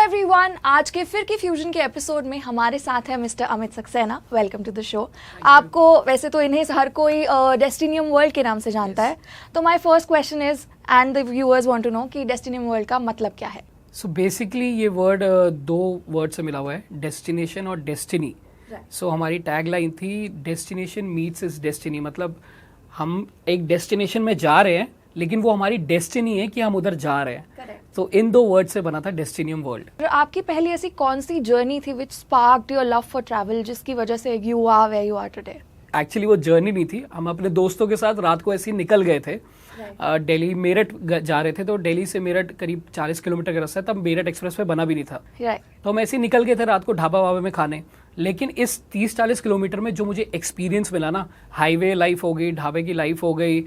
Everyone, आज के फिर की फ्यूजन के एपिसोड में हमारे साथ है mister Amit Saxena. Welcome to the show. आपको वैसे तो इन्हें हर कोई डेस्टिनियम वर्ल्ड के नाम से जानता है, तो my first question is and the viewers want to know कि डेस्टिनियम वर्ल्ड का मतलब क्या है। सो बेसिकली ये वर्ड दो वर्ड से मिला हुआ है, डेस्टिनेशन और डेस्टिनी। सो हमारी टैग लाइन थी डेस्टिनेशन मीट्स इज डेस्टिनी, मतलब हम एक डेस्टिनेशन में जा रहे हैं लेकिन वो हमारी डेस्टिनी है कि हम उधर जा रहे हैं। तो इन दो वर्ड से बना था डेस्टिनियम वर्ल्ड। आपकी पहली ऐसी कौन सी जर्नी थी which sparked your love for travel, जिसकी वजह से you are where you are today? Actually वो जर्नी नहीं थी, हम अपने दोस्तों के साथ रात को ऐसे ही निकल गए थे। दिल्ली मेरठ जा रहे थे, तो दिल्ली से मेरठ करीब 40 किलोमीटर का रास्ता है, तब मेरठ एक्सप्रेस पे बना भी नहीं था। तो हम ऐसे ही निकल गए थे रात को ढाबा वाबा में खाने। लेकिन इस 30-40 किलोमीटर में जो मुझे एक्सपीरियंस मिला ना, हाईवे लाइफ हो गई, ढाबे की लाइफ हो गई,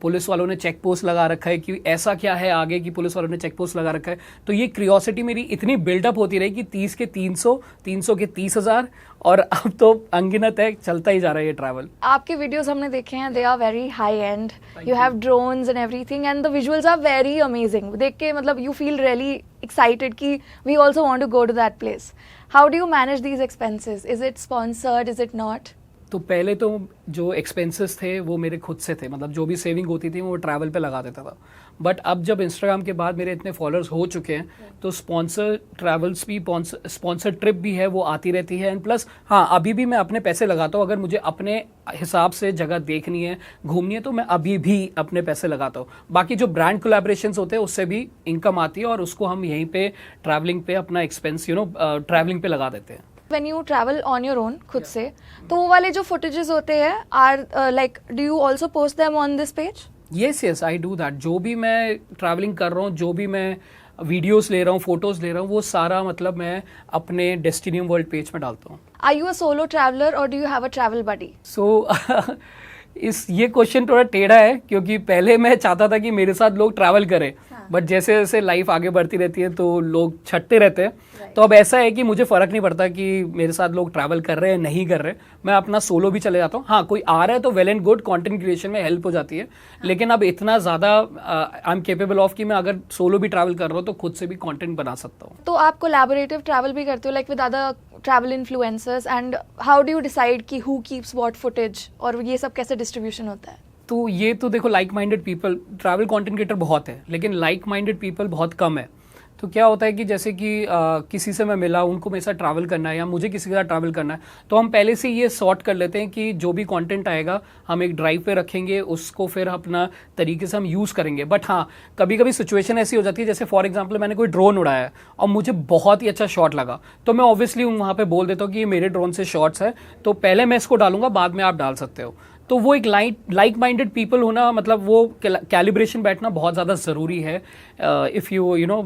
पुलिस वालों ने चेक पोस्ट लगा रखा है कि ऐसा क्या है आगे कि पुलिस वालों ने चेक पोस्ट लगा रखा है। तो ये क्यूरियोसिटी मेरी इतनी बिल्डअप होती रही कि 30 के 300, 300 के 30,000 और अब तो अनगिनत है, चलता ही जा रहा है ये ट्रैवल। आपके वीडियोस हमने देखे हैं, they are very high end, you have drones and everything and the visuals are very amazing. देख के मतलब यू फील रियली एक्साइटेड कि we also want to go to that place. How do you manage these expenses? Is it sponsored, is it not? तो पहले तो जो expenses थे वो मेरे खुद से थे, मतलब जो भी सेविंग होती थी वो ट्रैवल पे लगा देता था। बट अब जब इंस्टाग्राम के बाद मेरे इतने फॉलोअर्स हो चुके हैं तो स्पॉन्सर ट्रैवल्स भी, स्पॉन्सर ट्रिप भी है, वो आती रहती है। एंड प्लस हाँ, अभी भी मैं अपने पैसे लगाता हूँ। अगर मुझे अपने हिसाब से जगह देखनी है, घूमनी है, तो मैं अभी भी अपने पैसे लगाता हूँ। बाकी जो ब्रांड कोलैबोरेशंस होते हैं उससे भी इनकम आती है और उसको हम यहीं पे ट्रैवलिंग पे अपना एक्सपेंस ट्रैवलिंग पे लगा देते हैं। When you travel on your own खुद से, तो वो वाले जो फुटेजेस होते हैं are like, do you also post them on this page? Yes I do that. जो भी मैं ट्रैवलिंग कर रहा हूँ, जो भी मैं वीडियोस ले रहा हूँ, फोटोज ले रहा हूँ, वो सारा मतलब मैं अपने डेस्टिनियम वर्ल्ड पेज में डालता हूँ। Are you a solo traveller or do you have a travel buddy? So ये क्वेश्चन थोड़ा टेढ़ा है, क्योंकि पहले मैं चाहता था कि मेरे साथ लोग ट्रैवल करें, बट जैसे जैसे लाइफ आगे बढ़ती रहती है तो लोग छटते रहते हैं। तो अब ऐसा है कि मुझे फर्क नहीं पड़ता कि मेरे साथ लोग ट्रैवल कर रहे हैं नहीं कर रहे, मैं अपना सोलो भी चले जाता हूँ। हाँ, कोई आ रहा है तो well and good, content creation में हेल्प हो जाती है। लेकिन अब इतना ज्यादा आई एम केपेबल ऑफ कि मैं अगर सोलो भी ट्रैवल कर रहा हूँ तो खुद से भी कंटेंट बना सकता हूँ। तो आप कोलैबोरेटिव ट्रैवल भी करते हो like with other travel influencers, and how do you decide कि हु कीप्स व्हाट फुटेज और ये सब कैसे डिस्ट्रीब्यूशन होता है? तो ये तो देखो, like minded people, travel content creator बहुत है लेकिन लाइक माइंडेड पीपल बहुत कम है। तो क्या होता है कि जैसे कि किसी से मैं मिला, उनको मेरे साथ ट्रैवल करना है या मुझे किसी के साथ ट्रैवल करना है, तो हम पहले से ये सॉर्ट कर लेते हैं कि जो भी कंटेंट आएगा हम एक ड्राइव पे रखेंगे, उसको फिर अपना तरीके से हम यूज़ करेंगे। बट हाँ, कभी कभी सिचुएशन ऐसी हो जाती है, जैसे फॉर एग्जाम्पल मैंने कोई ड्रोन उड़ाया है और मुझे बहुत ही अच्छा शॉट लगा, तो मैं ऑब्वियसली वहाँ पे बोल देता हूँ कि ये मेरे ड्रोन से शॉट्स है, तो पहले मैं इसको डालूंगा, बाद में आप डाल सकते हो। तो वो एक लाइक माइंडेड पीपल होना, मतलब वो कैलिब्रेशन बैठना बहुत ज़्यादा ज़रूरी है if you know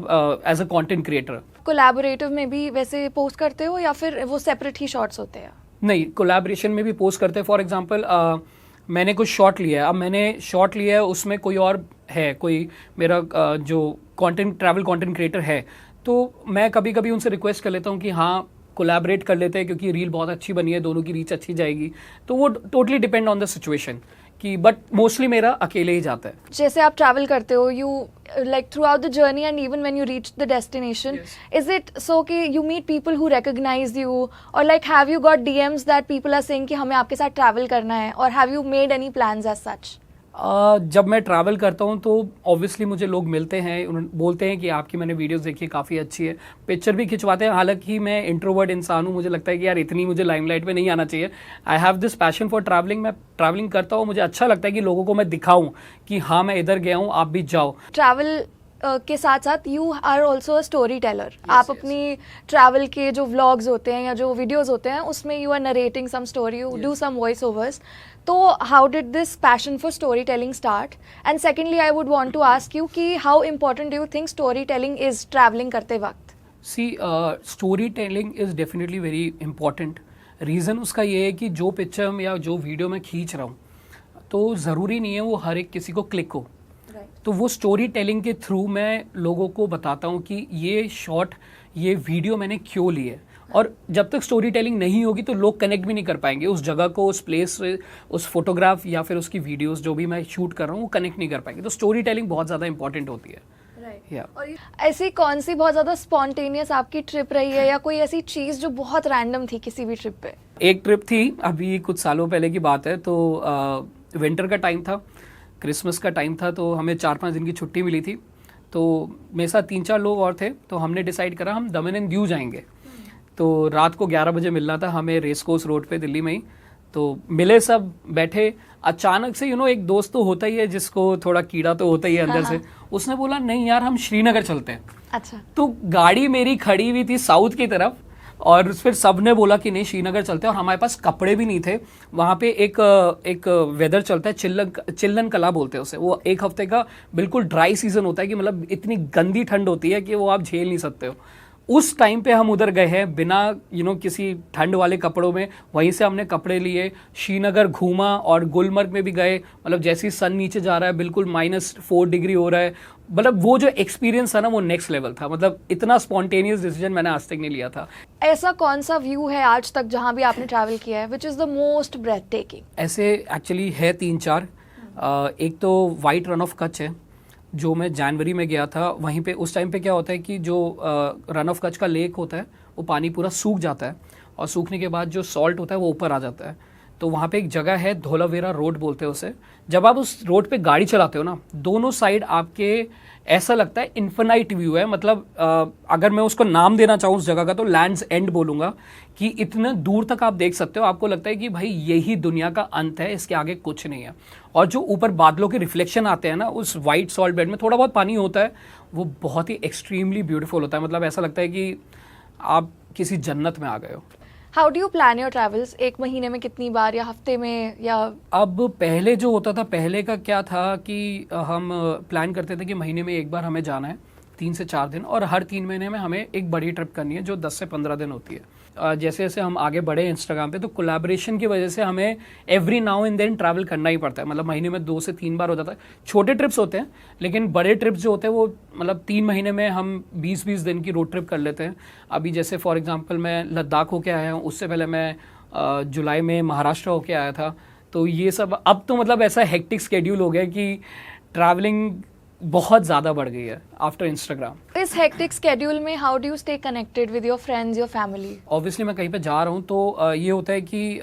as a content creator. Collaborative में भी वैसे पोस्ट करते हो या फिर वो सेपरेट ही शॉट्स होते हैं? नहीं, कोलैबोरेशन में भी पोस्ट करते हैं। फॉर एग्जांपल मैंने कुछ शॉट लिया है, अब मैंने शॉट लिया है, उसमें कोई और है, कोई मेरा जो ट्रैवल कंटेंट क्रिएटर है, तो मैं कभी कभी उनसे रिक्वेस्ट कर लेता हूँ कि हाँ कोलैबोरेट कर लेते हैं, क्योंकि रील बहुत अच्छी बनी है, दोनों की रीच अच्छी जाएगी। तो वो totally depend on the situation कि, बट मोस्टली मेरा अकेले ही जाता है। जैसे आप ट्रैवल करते हो, you like throughout the journey and even when you reach the destination, is it so कि you meet people who recognise you, और like have you got DMs that people are saying कि हमें आपके साथ travel करना है, और have you made any plans as such? जब मैं ट्रैवल करता हूँ तो ऑब्वियसली मुझे लोग मिलते हैं, बोलते हैं कि आपकी मैंने वीडियोस देखी, काफ़ी अच्छी है, पिक्चर भी खिंचवाते हैं। हालांकि मैं इंट्रोवर्ट इंसान हूँ, मुझे लगता है कि यार इतनी मुझे लाइमलाइट में नहीं आना चाहिए। I have this passion for travelling, मैं ट्रैवलिंग करता हूँ, मुझे अच्छा लगता है कि लोगों को मैं दिखाऊँ कि हाँ मैं इधर गया हूँ, आप भी जाओ। ट्रैवल के साथ साथ you are also a storyteller. आप अपनी ट्रैवल के जो व्लॉग्स होते हैं या जो वीडियोस होते हैं उसमें you are narrating some story, you do some voice overs. तो how did this passion for story telling start? And secondly I would want to ask you कि how important do you think story telling is travelling करते वक्त? See, story telling is definitely very important. Reason उसका ये है कि जो picture या जो वीडियो मैं खींच रहा हूँ तो ज़रूरी नहीं है वो हर एक किसी को क्लिक हो। तो वो स्टोरी टेलिंग के थ्रू मैं लोगों को बताता हूँ कि ये शॉट, ये वीडियो मैंने क्यों ली है। और जब तक स्टोरी टेलिंग नहीं होगी तो लोग कनेक्ट भी नहीं कर पाएंगे उस जगह को, उस प्लेस से, उस फोटोग्राफ या फिर उसकी वीडियोस जो भी मैं शूट कर रहा हूँ वो कनेक्ट नहीं कर पाएंगे। तो स्टोरी टेलिंग बहुत ज़्यादा इंपॉर्टेंट होती है। या और ऐसी कौन सी बहुत ज्यादा स्पॉन्टेनियस आपकी ट्रिप रही है या कोई ऐसी चीज जो बहुत रैंडम थी किसी भी ट्रिप पे? एक ट्रिप थी अभी कुछ सालों पहले की बात है, तो विंटर का टाइम था, क्रिसमस का टाइम था, तो हमें 4-5 दिन की छुट्टी मिली थी। तो मेरे साथ 3-4 लोग और थे, तो हमने डिसाइड करा हम दमन एंड दीव जाएंगे। तो रात को 11 बजे मिलना था हमें रेस कोर्स रोड पे दिल्ली में ही। तो मिले, सब बैठे, अचानक से एक दोस्त तो होता ही है जिसको थोड़ा कीड़ा तो होता ही है अंदर से। उसने बोला नहीं यार हम श्रीनगर चलते हैं। अच्छा। तो गाड़ी मेरी खड़ी हुई थी साउथ की तरफ, और फिर सबने बोला कि नहीं श्रीनगर चलते हैं, और हमारे पास कपड़े भी नहीं थे। वहाँ पे एक वेदर चलता है, चिल्लन कला बोलते हैं उसे, वो 1 हफ्ते का बिल्कुल ड्राई सीजन होता है कि मतलब इतनी गंदी ठंड होती है कि वो आप झेल नहीं सकते हो। उस टाइम पे हम उधर गए हैं बिना किसी ठंड वाले कपड़ों में। वहीं से हमने कपड़े लिए, श्रीनगर घूमा और गुलमर्ग में भी गए। मतलब जैसे ही सन नीचे जा रहा है बिल्कुल -4 डिग्री हो रहा है। मतलब वो जो एक्सपीरियंस था ना वो नेक्स्ट लेवल था। मतलब इतना स्पॉन्टेनियस डिसीजन मैंने आज तक नहीं लिया था। ऐसा कौन सा व्यू है आज तक जहां भी आपने ट्रैवल किया है which is the most breathtaking? ऐसे एक्चुअली है 3-4। एक तो वाइट रन ऑफ कच्छ है जो मैं जनवरी में गया था। वहीं पे उस टाइम पे क्या होता है कि जो रन ऑफ कच्छ का लेक होता है वो पानी पूरा सूख जाता है, और सूखने के बाद जो सॉल्ट होता है वो ऊपर आ जाता है। तो वहाँ पे एक जगह है धोलावेरा रोड बोलते हैं उसे। जब आप उस रोड पे गाड़ी चलाते हो ना, दोनों साइड आपके ऐसा लगता है इन्फिनाइट व्यू है। मतलब अगर मैं उसको नाम देना चाहूँ उस जगह का तो लैंड्स एंड बोलूँगा, कि इतने दूर तक आप देख सकते हो। आपको लगता है कि भाई यही दुनिया का अंत है, इसके आगे कुछ नहीं है। और जो ऊपर बादलों के रिफ्लेक्शन आते हैं ना उस वाइट सॉल्ट बेड में, थोड़ा बहुत पानी होता है, वो बहुत ही एक्सट्रीमली ब्यूटीफुल होता है। मतलब ऐसा लगता है कि आप किसी जन्नत में आ गए हो। How do you plan your travels? 1 महीने में कितनी बार, या हफ्ते में, या? अब पहले जो होता था, पहले का क्या था कि हम प्लान करते थे कि महीने में 1 बार हमें जाना है 3 से 4 दिन, और हर 3 महीने में हमें एक बड़ी ट्रिप करनी है जो 10 से 15 दिन होती है। जैसे जैसे हम आगे बढ़े इंस्टाग्राम पे, तो कोलैबोरेशन की वजह से हमें every now and then travel करना ही पड़ता है। मतलब महीने में 2 से 3 बार हो जाता है। छोटे ट्रिप्स होते हैं, लेकिन बड़े ट्रिप्स जो होते हैं वो मतलब 3 महीने में हम 20-20 दिन की रोड ट्रिप कर लेते हैं। अभी जैसे फॉर एग्जांपल मैं लद्दाख होके आया हूँ, उससे पहले मैं जुलाई में महाराष्ट्र होके आया था। तो ये सब अब तो मतलब ऐसा हेक्टिक स्केड्यूल हो गया कि ट्रैवलिंग बहुत ज़्यादा बढ़ गई है आफ्टर इंस्टाग्राम। इस हेक्टिक स्केड्यूल में how do you stay connected with your friends, your family? Obviously मैं कहीं पे जा रहा हूँ तो ये होता है कि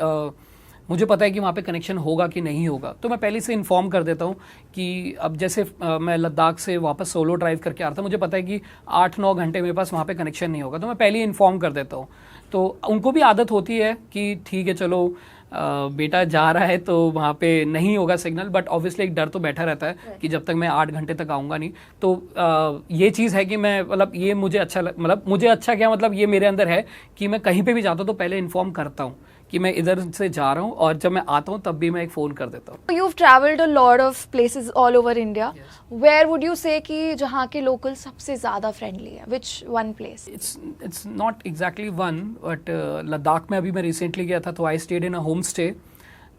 मुझे पता है कि वहाँ पे कनेक्शन होगा कि नहीं होगा, तो मैं पहले से इन्फॉर्म कर देता हूँ कि अब जैसे मैं लद्दाख से वापस सोलो ड्राइव करके आ रहा था, मुझे पता है कि 8-9 घंटे मेरे पास वहाँ पे कनेक्शन नहीं होगा, तो मैं पहले ही इन्फॉर्म कर देता हूँ। तो उनको भी आदत होती है कि ठीक है चलो बेटा जा रहा है तो वहाँ पे नहीं होगा सिग्नल, बट ऑब्वियसली एक डर तो बैठा रहता है कि जब तक मैं 8 घंटे तक आऊँगा नहीं। तो ये चीज़ है कि मैं मतलब ये मुझे अच्छा मतलब मुझे अच्छा क्या मतलब ये मेरे अंदर है कि मैं कहीं पे भी जाता हूँ तो पहले इन्फॉर्म करता हूँ कि मैं इधर से जा रहा हूँ, और जब मैं आता हूँ तब भी मैं एक फ़ोन कर देता हूँ। You've traveled a lot of places all over India. Yes. Where would you say कि जहाँ के लोकल सबसे ज़्यादा फ्रेंडली है? Which one place? It's not exactly one, but Ladakh में अभी मैं रिसेंटली गया था, तो I stayed in a home stay.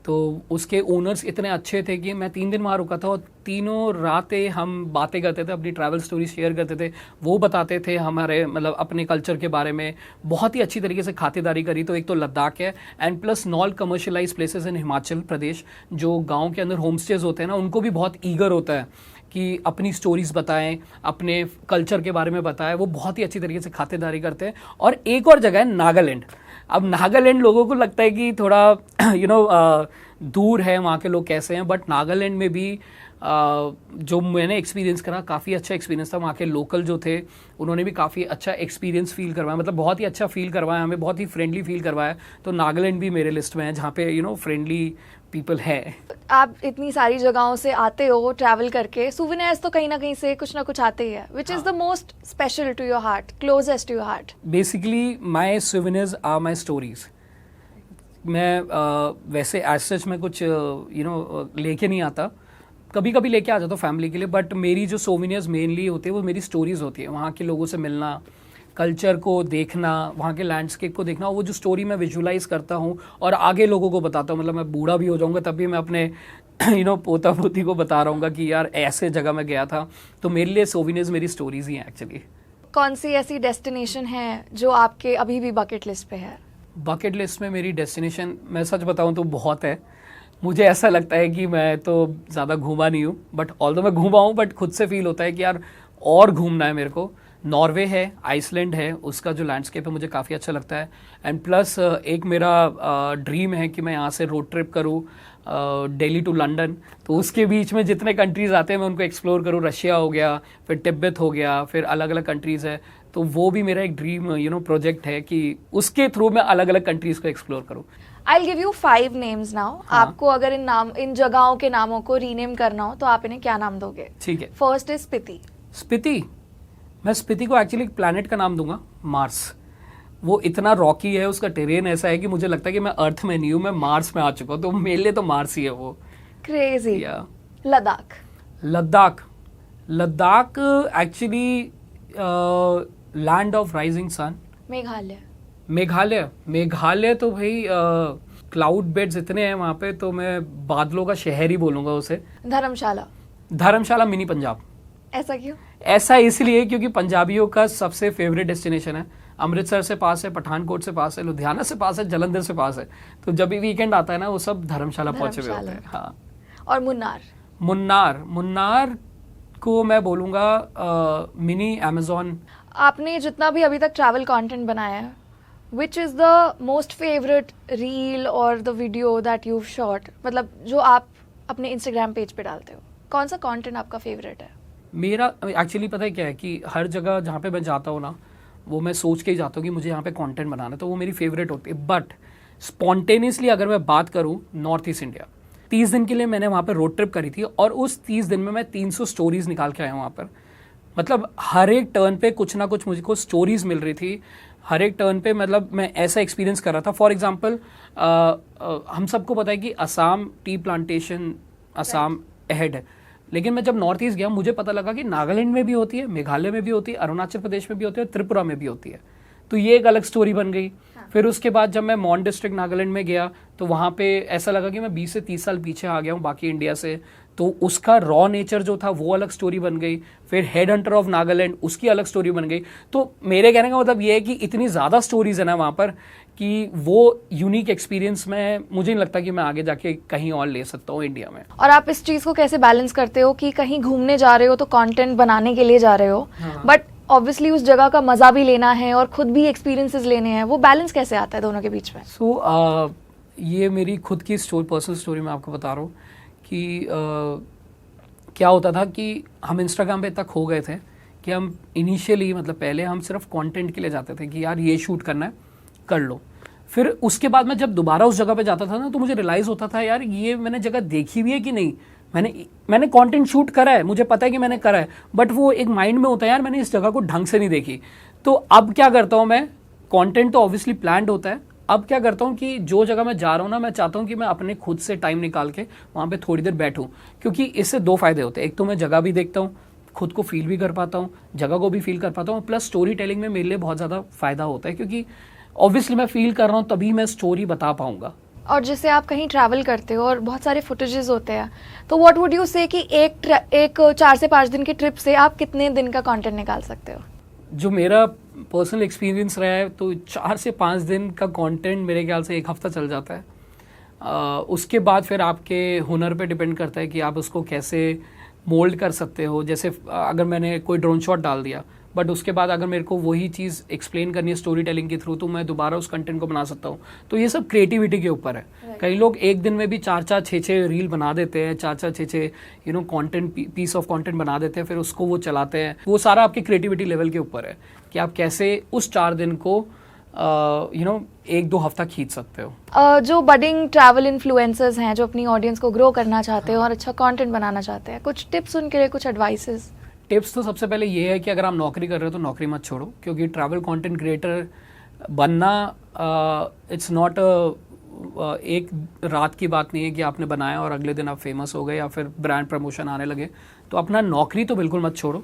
तो उसके ओनर्स इतने अच्छे थे कि मैं 3 दिन वहाँ रुका था, और तीनों रातें हम बातें करते थे, अपनी ट्रैवल स्टोरी शेयर करते थे। वो बताते थे हमारे मतलब अपने कल्चर के बारे में, बहुत ही अच्छी तरीके से खातिरदारी करी। तो एक तो लद्दाख है, and plus non commercialise places in Himachal Pradesh, जो गाँव के अंदर होम स्टेज होते हैं ना, उनको भी बहुत ईगर होता है कि अपनी स्टोरीज बताएं, अपने कल्चर के बारे में बताएं। वो बहुत ही अच्छी तरीके से खातिरदारी करते हैं। और एक और जगह है नागालैंड। अब नागालैंड लोगों को लगता है कि थोड़ा दूर है, वहाँ के लोग कैसे हैं, बट नागालैंड में भी जो मैंने एक्सपीरियंस करा काफ़ी अच्छा एक्सपीरियंस था। वहाँ के लोकल जो थे उन्होंने भी काफ़ी अच्छा एक्सपीरियंस फील करवाया, मतलब बहुत ही अच्छा फील करवाया, हमें बहुत ही फ्रेंडली फील करवाया। तो नागालैंड भी मेरे लिस्ट में है जहाँ पे फ्रेंडली पीपल है। आप इतनी सारी जगहों से आते हो ट्रैवल करके, सोवेनिर्स तो कहीं ना कहीं से कुछ ना कुछ आते ही है। Which is the most special to your heart, closest to your heart? Basically my souvenirs are my stories. मैं वैसे एज सच में कुछ लेके नहीं आता, कभी कभी लेके आ जाता हूँ फैमिली के लिए, बट मेरी जो सोवेनिर्स मेनली होती है वो मेरी स्टोरीज होती है। वहाँ के लोगों से मिलना, कल्चर को देखना, वहाँ के लैंडस्केप को देखना, वो जो स्टोरी मैं विजुलाइज करता हूँ और आगे लोगों को बताता हूँ। मतलब मैं बूढ़ा भी हो जाऊँगा तब भी मैं अपने पोता पोती को बता रहा हूँ कि यार ऐसे जगह मैं गया था। तो मेरे लिए सोवेनिर्स मेरी स्टोरीज ही हैं एक्चुअली। कौन सी ऐसी डेस्टिनेशन है जो आपके अभी भी बकेट लिस्ट पे है? बकेट लिस्ट में मेरी डेस्टिनेशन, मैं सच बताऊँ तो बहुत है। मुझे ऐसा लगता है कि मैं तो ज़्यादा घूमा नहीं हूँ, बट ऑल्दो मैं घूमा हूँ, बट खुद से फील होता है कि यार और घूमना है मेरे को, नॉर्वे है, आइसलैंड है, उसका जो लैंडस्केप है मुझे काफ़ी अच्छा लगता है। एंड प्लस एक मेरा ड्रीम है कि मैं यहाँ से रोड ट्रिप करूँ दिल्ली टू लंदन, तो उसके बीच में जितने कंट्रीज़ आते हैं मैं उनको एक्सप्लोर करूँ। रशिया हो गया, फिर तिब्बत हो गया, फिर अलग अलग कंट्रीज़ है, तो वो भी मेरा एक ड्रीम प्रोजेक्ट है कि उसके थ्रू मैं अलग अलग कंट्रीज़ को एक्सप्लोर करूँ। I'll give you 5 names now. हाँ. आपको अगर इन जगहों के नामों को रीनेम करना हो तो आप इन्हें क्या नाम दोगे? ठीक है। First is Spiti. स्पीति, मैं स्पीति को एक्चुअली एक प्लैनेट का नाम दूंगा, मार्स। वो इतना रॉकी है, उसका टेरेन ऐसा है कि मुझे लगता है कि मैं अर्थ में नहीं हूँ, मैं मार्स में आ चुका हूँ, तो मेरे लिए तो मार्स ही है वो। क्रेजी। या Ladakh. Ladakh, Ladakh actually land of rising sun. Meghalaya. Meghalaya, Meghalaya तो भाई क्लाउड बेड्स इतने हैं वहाँ पे, तो मैं बादलों का शहर ही बोलूँगा उसे। धर्मशाला। धर्मशाला मिनी पंजाब। ऐसा क्यों? ऐसा इसलिए क्योंकि पंजाबियों का सबसे फेवरेट डेस्टिनेशन है। अमृतसर से पास है, पठानकोट से पास है, लुधियाना से पास है, जलंधर से पास है, तो जब भी वीकेंड आता है ना वो सब धर्मशाला पहुंचे हुए होते हैं। हाँ। और मुन्नार। मुन्नार, मुन्नार को मैं बोलूँगा मिनी अमेजोन। आपने जितना भी अभी तक ट्रैवल कंटेंट बनाया है, which is the most favourite reel और the video that you shot, मतलब जो आप अपने इंस्टाग्राम पेज पे डालते हो, कौन सा कंटेंट आपका फेवरेट है? मेरा एक्चुअली पता है क्या है कि हर जगह जहाँ पे मैं जाता हूँ ना, वो मैं सोच के ही जाता हूँ कि मुझे यहाँ पे कंटेंट बनाना है, तो वो मेरी फेवरेट होती है। बट स्पॉन्टेनियसली अगर मैं बात करूँ, नॉर्थ ईस्ट इंडिया, 30 दिन के लिए मैंने वहाँ पर रोड ट्रिप करी थी, और उस 30 दिन में मैं 300 स्टोरीज निकाल के आया हूँ वहाँ पर। मतलब हर एक टर्न पे कुछ ना कुछ मुझको स्टोरीज मिल रही थी, हर एक टर्न पे मतलब मैं ऐसा एक्सपीरियंस कर रहा था। फॉर एग्जांपल हम सबको पता है कि Assam tea plantation, Assam ahead है, लेकिन मैं जब नॉर्थ ईस्ट गया मुझे पता लगा कि नागालैंड में भी होती है, मेघालय में भी होती है, अरुणाचल प्रदेश में भी होती है, त्रिपुरा में भी होती है, तो ये एक अलग स्टोरी बन गई। फिर उसके बाद जब मैं मॉन डिस्ट्रिक्ट नागालैंड में गया तो वहाँ पे ऐसा लगा कि मैं 20 से 30 साल पीछे आ गया हूँ बाकी इंडिया से, तो उसका रॉ नेचर जो था वो अलग स्टोरी बन गई। फिर हेड हंटर ऑफ नागालैंड, उसकी अलग स्टोरी बन गई। तो मेरे कहने का मतलब ये है कि इतनी ज़्यादा स्टोरीज है ना वहाँ पर कि वो यूनिक एक्सपीरियंस में मुझे नहीं लगता कि मैं आगे जाके कहीं और ले सकता हूँ इंडिया में। और आप इस चीज़ को कैसे बैलेंस करते हो कि कहीं घूमने जा रहे हो तो कंटेंट बनाने के लिए जा रहे हो, बट ऑब्वियसली उस जगह का मजा भी लेना है और खुद भी एक्सपीरियंसेस लेने हैं, वो बैलेंस कैसे आता है दोनों के बीच में? ये मेरी खुद की पर्सनल स्टोरी मैं आपको बता रहा हूँ कि क्या होता था कि हम इंस्टाग्राम पे इतना खो गए थे कि हम इनिशियली, मतलब पहले हम सिर्फ कंटेंट के लिए जाते थे कि यार ये शूट करना है, कर लो। फिर उसके बाद मैं जब दोबारा उस जगह पे जाता था ना, तो मुझे रियलाइज़ होता था यार ये मैंने जगह देखी भी है कि नहीं, मैंने कंटेंट शूट करा है, मुझे पता है कि मैंने करा है, बट वो एक माइंड में होता है यार मैंने इस जगह को ढंग से नहीं देखी। तो अब क्या करता हूँ मैं, कंटेंट तो ऑब्वियसली प्लान्ड होता है, अब क्या करता हूँ कि जो जगह मैं जा रहा हूँ ना, मैं चाहता हूँ कि मैं अपने खुद से टाइम निकाल के वहाँ पे थोड़ी देर बैठूँ, क्योंकि इससे 2 फायदे होते हैं। एक तो मैं जगह भी देखता हूँ, खुद को फील भी कर पाता हूँ, जगह को भी फील कर पाता हूँ, प्लस स्टोरी टेलिंग में मेरे लिए बहुत ज़्यादा फायदा होता है, क्योंकि ऑब्वियसली मैं फील कर रहा हूँ तभी मैं स्टोरी बता पाऊंगा। और जैसे आप कहीं ट्रैवल करते हो और बहुत सारे फुटेजेस होते हैं, तो व्हाट वुड यू से कि एक 4 से 5 दिन की ट्रिप से आप कितने दिन का कंटेंट निकाल सकते हो? जो मेरा पर्सनल एक्सपीरियंस रहा है, तो 4 से 5 दिन का कंटेंट मेरे ख्याल से 1 हफ्ता चल जाता है। उसके बाद फिर आपके हुनर पे डिपेंड करता है कि आप उसको कैसे मोल्ड कर सकते हो। जैसे अगर मैंने कोई ड्रोन शॉट डाल दिया, बट उसके बाद अगर मेरे को वही चीज़ एक्सप्लेन करनी है स्टोरी टेलिंग के थ्रू, तो मैं दोबारा उस कंटेंट को बना सकता हूँ। तो ये सब क्रिएटिविटी के ऊपर है। कई लोग एक दिन में भी 4-4, 6-6 रील बना देते हैं, 4-4, 6-6 कंटेंट, पीस ऑफ कंटेंट बना देते हैं, फिर उसको वो चलाते हैं। वो सारा आपके क्रिएटिविटी लेवल के ऊपर है कि आप कैसे उस 4 दिन को 1-2 हफ्ता खींच सकते हो। जो बडिंग ट्रैवल इन्फ्लुएंसर्स हैं, जो अपनी ऑडियंस को ग्रो करना चाहते हैं और अच्छा कंटेंट बनाना चाहते हैं, कुछ टिप्स उनके लिए, कुछ एडवाइसेस? टिप्स तो सबसे पहले ये है कि अगर आप नौकरी कर रहे हो तो नौकरी मत छोड़ो, क्योंकि ट्रैवल कंटेंट क्रिएटर बनना इट्स नॉट एक रात की बात नहीं है कि आपने बनाया और अगले दिन आप फेमस हो गए या फिर ब्रांड प्रमोशन आने लगे। तो अपना नौकरी तो बिल्कुल मत छोड़ो,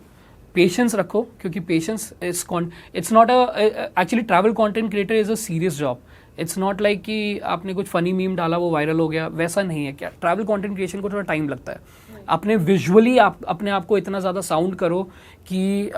पेशेंस रखो, क्योंकि patience it's not actually travel content creator is a serious job. It's not like कि आपने कुछ फनी मीम डाला वो वायरल हो गया, वैसा नहीं है। क्या ट्रैवल कंटेंट क्रिएशन को थोड़ा टाइम लगता है। अपने विजुअली आप अपने आप को इतना ज़्यादा साउंड करो कि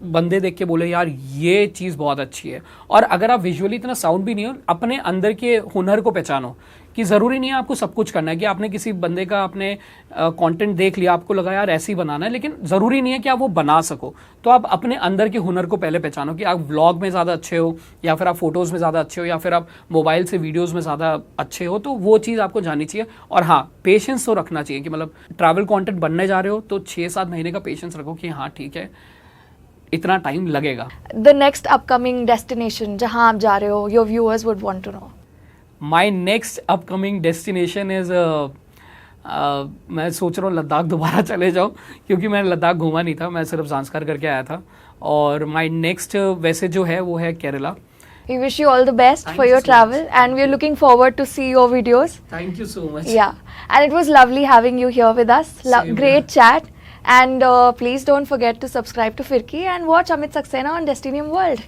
बंदे देख के बोले यार ये चीज़ बहुत अच्छी है। और अगर आप विजुअली इतना साउंड भी नहीं हो, अपने अंदर के हुनर को पहचानो कि ज़रूरी नहीं है आपको सब कुछ करना है, कि आपने किसी बंदे का आपने कंटेंट देख लिया, आपको लगा यार ऐसे ही बनाना है, लेकिन ज़रूरी नहीं है कि आप वो बना सको। तो आप अपने अंदर के हुनर को पहले पहचानो कि आप व्लॉग में ज़्यादा अच्छे हो, या फिर आप फोटोज़ में ज़्यादा अच्छे हो, या फिर आप मोबाइल से वीडियोज़ में ज़्यादा अच्छे हो। तो वो चीज़ आपको जाननी चाहिए। और हाँ, पेशेंस तो रखना चाहिए कि मतलब ट्रैवल कॉन्टेंट बनने जा रहे हो तो 6-7 महीने का पेशेंस रखो कि हाँ ठीक है, इतना टाइम लगेगा। द नेक्स्ट अपकमिंग डेस्टिनेशन जहाँ आप जा रहे हो, your viewers would want to know. My next upcoming destination is मैं सोच रहा हूँ लद्दाख दोबारा चले जाऊँ, क्योंकि मैं लद्दाख घूमा नहीं था, मैं सिर्फ ज़ांस्कर करके आया था। और माई नेक्स्ट वैसे जो है वो है Kerala. We wish you all the best Thank for you your so travel, and we're looking forward to see your videos. Thank you so much. Yeah, and it was lovely having you here with us. Same Great here. chat, and please don't forget to subscribe to Firki and watch Amit Saxena on Destinium World.